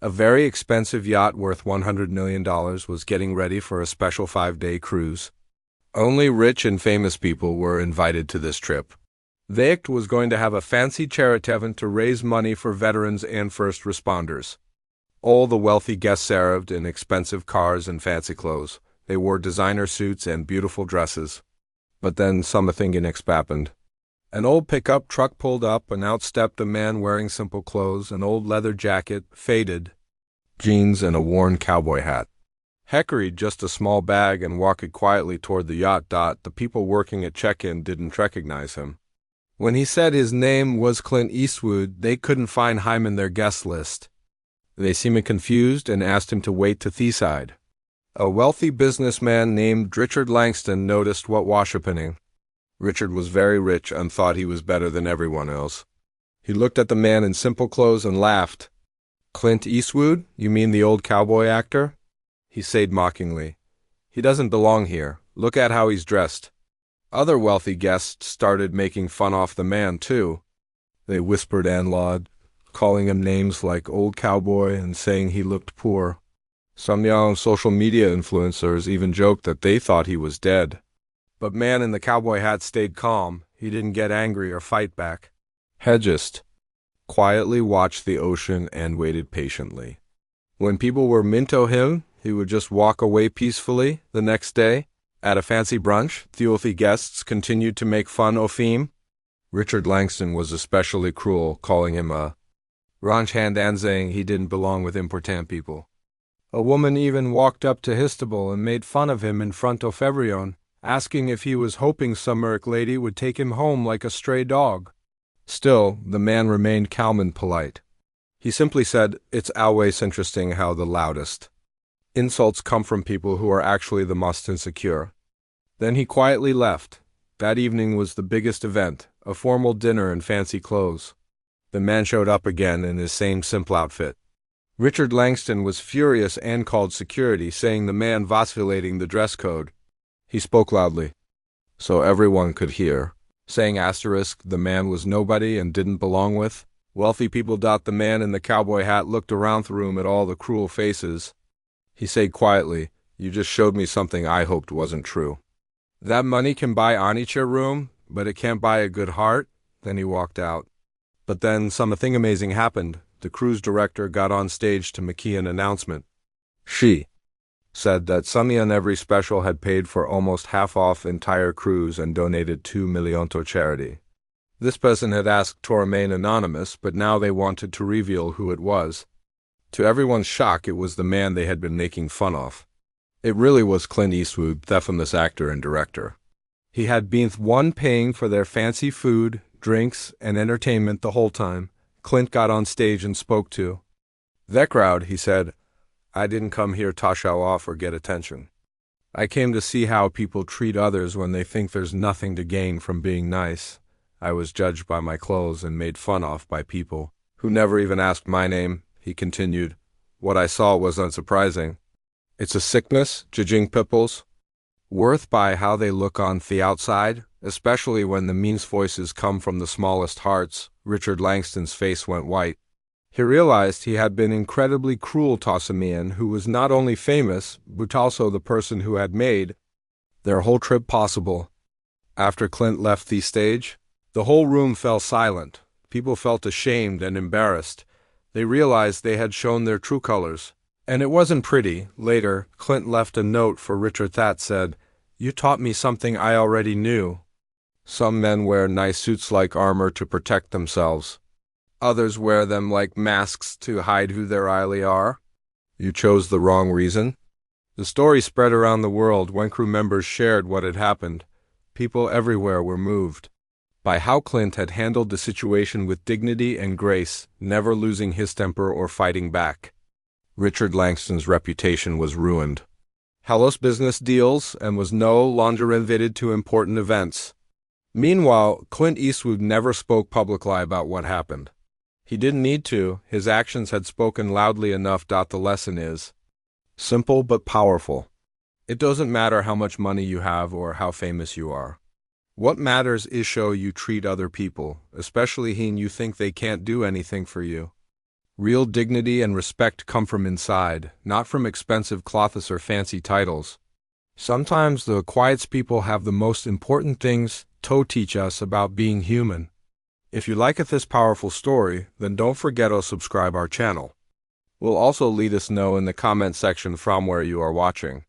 A very expensive yacht worth $100 million was getting ready for a special 5-day cruise. Only rich and famous people were invited to this trip. Yacht was going to have a fancy charity event to raise money for veterans and first responders. All the wealthy guests arrived in expensive cars and fancy clothes. They wore designer suits and beautiful dresses. But then something unexpected happened. An old pickup truck pulled up, and out stepped a man wearing simple clothes, an old leather jacket, faded jeans, and a worn cowboy hat. He carried just a small bag and walked quietly toward the yacht. The people working at check-in didn't recognize him. When he said his name was Clint Eastwood, they couldn't find him in their guest list. They seemed confused and asked him to wait to the side. A wealthy businessman named Richard Langston noticed what was happening. Richard was very rich and thought he was better than everyone else. He looked at the man in simple clothes and laughed. "Clint Eastwood? You mean the old cowboy actor?" he said mockingly. "He doesn't belong here. Look at how he's dressed." Other wealthy guests started making fun of the man, too. They whispered and lawed, calling him names like old cowboy and saying he looked poor. Some young social media influencers even joked that they thought he was dead. But man in the cowboy hat stayed calm. He didn't get angry or fight back. He just quietly watched the ocean and waited patiently. When people were mean to him, he would just walk away peacefully. The next day, at a fancy brunch, the wealthy guests continued to make fun of him. Richard Langston was especially cruel, calling him a ranch hand and saying he didn't belong with important people. A woman even walked up to Histable and made fun of him in front of everyone, asking if he was hoping some merc lady would take him home like a stray dog. Still, the man remained calm and polite. He simply said, "It's always interesting how the loudest insults come from people who are actually the most insecure." Then he quietly left. That evening was the biggest event, a formal dinner in fancy clothes. The man showed up again in his same simple outfit. Richard Langston was furious and called security, saying the man violating the dress code. He spoke loudly, so everyone could hear, saying the man was nobody and didn't belong with. Wealthy people. The man in the cowboy hat looked around the room at all the cruel faces. He said quietly, "You just showed me something I hoped wasn't true. That money can buy Anicha room, but it can't buy a good heart." Then he walked out. But then something amazing happened. The cruise director got on stage to make an announcement. She said that Sunny on every special had paid for almost half off entire cruise and donated $2 million to charity. This person had asked to remain anonymous, but now they wanted to reveal who it was. To everyone's shock, it was the man they had been making fun of. It really was Clint Eastwood, the famous actor and director. He had been the one paying for their fancy food, drinks, and entertainment the whole time. Clint got on stage and spoke to the crowd. He said, "I didn't come here to show off or get attention. I came to see how people treat others when they think there's nothing to gain from being nice. I was judged by my clothes and made fun of by people who never even asked my name," he continued. "What I saw was unsurprising. It's a sickness, judging people's worth by how they look on the outside, especially when the meanest voices come from the smallest hearts." Richard Langston's face went white. He realized he had been incredibly cruel to a man who was not only famous, but also the person who had made their whole trip possible. After Clint left the stage, the whole room fell silent. People felt ashamed and embarrassed. They realized they had shown their true colors. And it wasn't pretty. Later, Clint left a note for Richard that said, "You taught me something I already knew. Some men wear nice suits like armor to protect themselves. Others wear them like masks to hide who they really are. You chose the wrong reason." The story spread around the world when crew members shared what had happened. People everywhere were moved by how Clint had handled the situation with dignity and grace, never losing his temper or fighting back. Richard Langston's reputation was ruined. He lost business deals and was no longer invited to important events. Meanwhile, Clint Eastwood never spoke publicly about what happened. He didn't need to. His actions had spoken loudly enough. The lesson is simple but powerful. It doesn't matter how much money you have or how famous you are. What matters is how you treat other people, especially when you think they can't do anything for you. Real dignity and respect come from inside, not from expensive clothes or fancy titles. Sometimes the quietest people have the most important things to teach us about being human. If you like this powerful story, then don't forget to subscribe our channel. Will also let us know in the comment section from where you are watching.